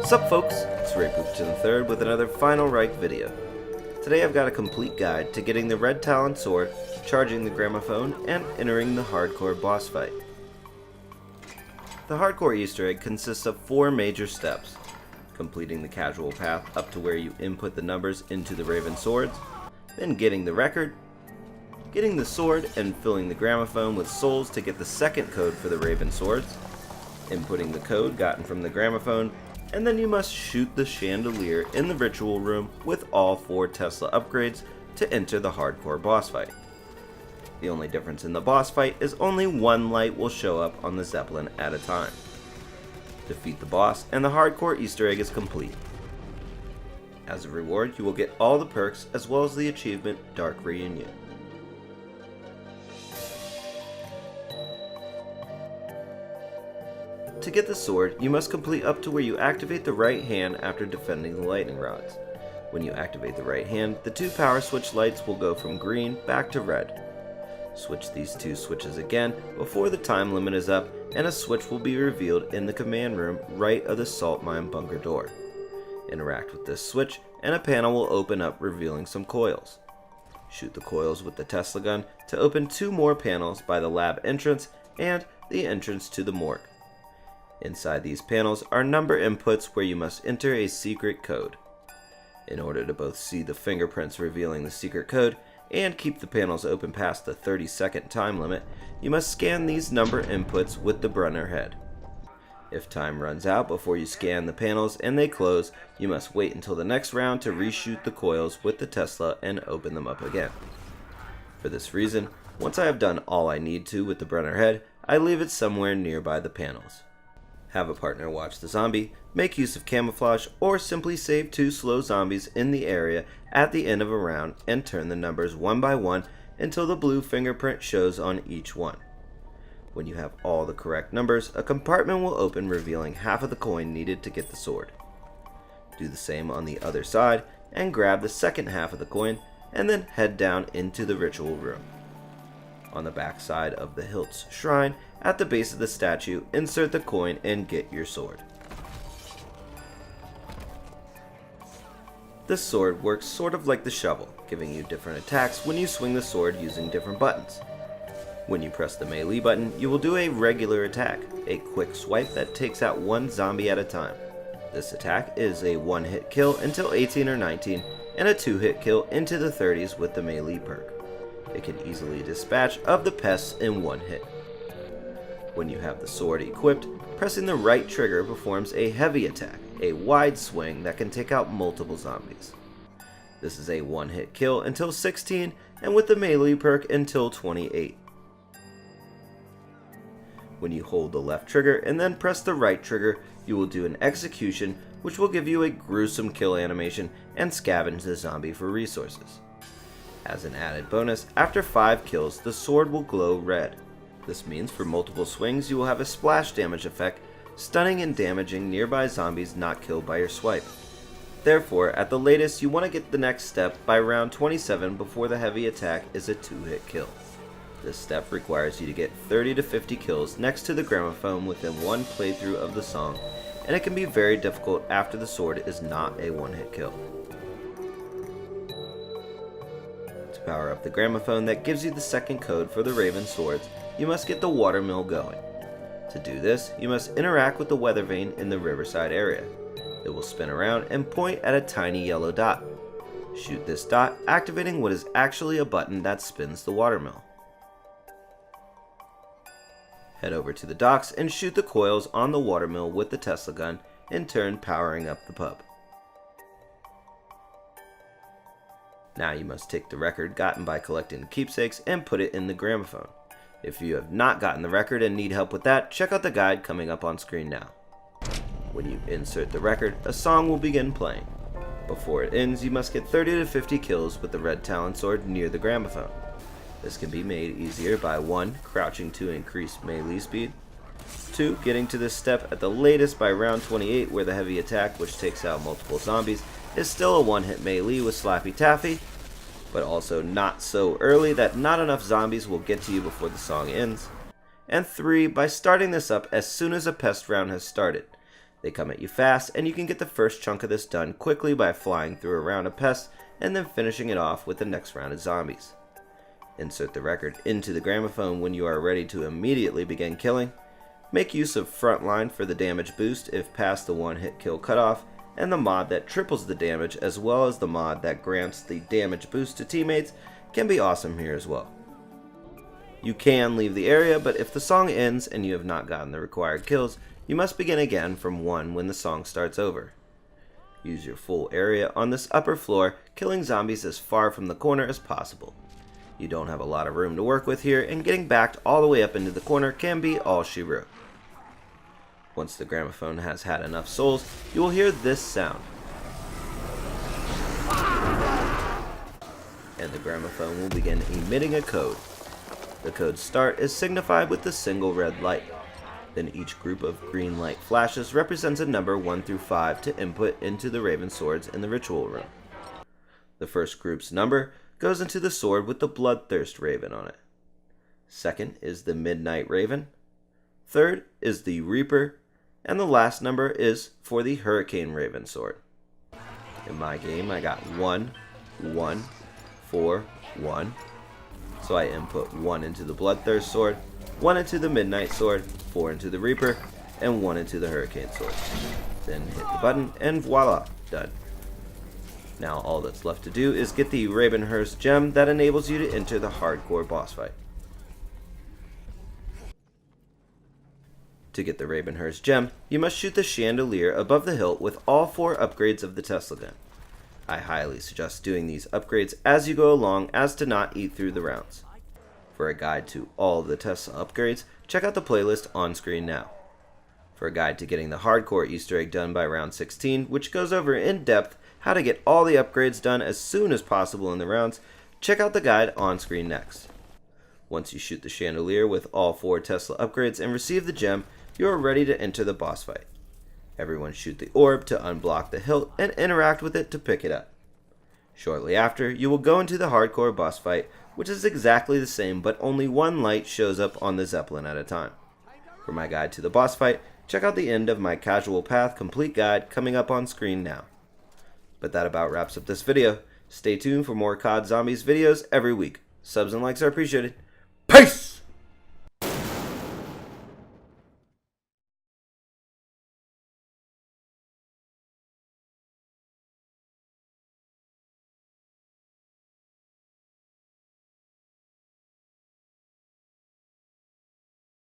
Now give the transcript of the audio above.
What's up folks, it's Pooperton III with another final REICH video. Today I've got a complete guide to getting the red TALON sword, charging the gramophone, and entering the hardcore boss fight. The hardcore Easter egg consists of 4 major steps: completing the casual path up to where you input the numbers into the raven swords, then getting the record, getting the sword and filling the gramophone with souls to get the second code for the raven swords, inputting the code gotten from the gramophone, and then you must shoot the chandelier in the ritual room with all 4 Tesla upgrades to enter the hardcore boss fight. The only difference in the boss fight is only 1 light will show up on the Zeppelin at a time. Defeat the boss and the hardcore Easter egg is complete. As a reward, you will get all the perks as well as the achievement Dark Reunion. To get the sword, you must complete up to where you activate the right hand after defending the lightning rods. When you activate the right hand, the 2 power switch lights will go from green back to red. Switch these 2 switches again before the time limit is up, and a switch will be revealed in the command room right of the salt mine bunker door. Interact with this switch and a panel will open up revealing some coils. Shoot the coils with the Tesla gun to open 2 more panels by the lab entrance and the entrance to the morgue. Inside these panels are number inputs where you must enter a secret code. In order to both see the fingerprints revealing the secret code and keep the panels open past the 30-second time limit, you must scan these number inputs with the Brenner head. If time runs out before you scan the panels and they close, you must wait until the next round to reshoot the coils with the Tesla and open them up again. For this reason, once I have done all I need to with the Brenner head, I leave it somewhere nearby the panels. Have a partner watch the zombie, make use of camouflage, or simply save 2 slow zombies in the area at the end of a round and turn the numbers 1 by 1 until the blue fingerprint shows on each one. When you have all the correct numbers, a compartment will open revealing half of the coin needed to get the sword. Do the same on the other side and grab the second half of the coin and then head down into the ritual room. On the back side of the Hilt's shrine, at the base of the statue, insert the coin and get your sword. This sword works sort of like the shovel, giving you different attacks when you swing the sword using different buttons. When you press the melee button, you will do a regular attack, a quick swipe that takes out 1 zombie at a time. This attack is a 1-hit kill until 18 or 19, and a 2-hit kill into the 30s with the melee perk. It can easily dispatch of the pests in 1 hit. When you have the sword equipped, pressing the right trigger performs a heavy attack, a wide swing that can take out multiple zombies. This is a 1-hit kill until 16 and with the melee perk until 28. When you hold the left trigger and then press the right trigger, you will do an execution which will give you a gruesome kill animation and scavenge the zombie for resources. As an added bonus, after 5 kills, the sword will glow red. This means for multiple swings you will have a splash damage effect, stunning and damaging nearby zombies not killed by your swipe. Therefore, at the latest you want to get the next step by round 27 before the heavy attack is a 2-hit kill. This step requires you to get 30 to 50 kills next to the gramophone within 1 playthrough of the song, and it can be very difficult after the sword is not a 1-hit kill. To power up the gramophone that gives you the second code for the raven swords, you must get the water mill going. To do this, you must interact with the weather vane in the riverside area. It will spin around and point at a tiny yellow dot. Shoot this dot, activating what is actually a button that spins the water mill. Head over to the docks and shoot the coils on the water mill with the Tesla gun, in turn powering up the pub. Now you must take the record gotten by collecting the keepsakes and put it in the gramophone. If you have not gotten the record and need help with that, check out the guide coming up on screen now. When you insert the record, a song will begin playing. Before it ends, you must get 30 to 50 kills with the red TALON sword near the gramophone. This can be made easier by 1. Crouching to increase melee speed, 2. Getting to this step at the latest by round 28 where the heavy attack, which takes out multiple zombies, is still a 1-hit melee with Slappy Taffy, but also not so early that not enough zombies will get to you before the song ends. And 3. By starting this up as soon as a pest round has started. They come at you fast, and you can get the first chunk of this done quickly by flying through a round of pests and then finishing it off with the next round of zombies. Insert the record into the gramophone when you are ready to immediately begin killing. Make use of Frontline for the damage boost if past the one hit kill cutoff, and the mod that triples the damage as well as the mod that grants the damage boost to teammates can be awesome here as well. You can leave the area, but if the song ends and you have not gotten the required kills, you must begin again from 1 when the song starts over. Use your full area on this upper floor, killing zombies as far from the corner as possible. You don't have a lot of room to work with here, and getting backed all the way up into the corner can be all she wrote. Once the gramophone has had enough souls, you will hear this sound. And the gramophone will begin emitting a code. The code start is signified with the single red light. Then each group of green light flashes represents a number 1 through 5 to input into the raven swords in the ritual room. The first group's number goes into the sword with the bloodthirst raven on it. Second is the midnight raven. Third is the reaper. And the last number is for the hurricane raven sword. In my game I got 1, 1, 4, 1. So I input 1 into the bloodthirst sword, 1 into the midnight sword, 4 into the reaper, and 1 into the hurricane sword. Then hit the button and voila, done. Now all that's left to do is get the RARENHERZ gem that enables you to enter the hardcore boss fight. To get the RARENHERZ gem, you must shoot the chandelier above the hilt with all 4 upgrades of the Tesla gun. I highly suggest doing these upgrades as you go along as to not eat through the rounds. For a guide to all of the Tesla upgrades, check out the playlist on screen now. For a guide to getting the hardcore Easter egg done by round 16, which goes over in depth how to get all the upgrades done as soon as possible in the rounds, check out the guide on screen next. Once you shoot the chandelier with all 4 Tesla upgrades and receive the gem, you are ready to enter the boss fight. Everyone shoot the orb to unblock the hilt and interact with it to pick it up. Shortly after, you will go into the hardcore boss fight, which is exactly the same, but only 1 light shows up on the Zeppelin at a time. For my guide to the boss fight, check out the end of my Casual Path complete guide coming up on screen now. But that about wraps up this video. Stay tuned for more COD Zombies videos every week. Subs and likes are appreciated. Peace!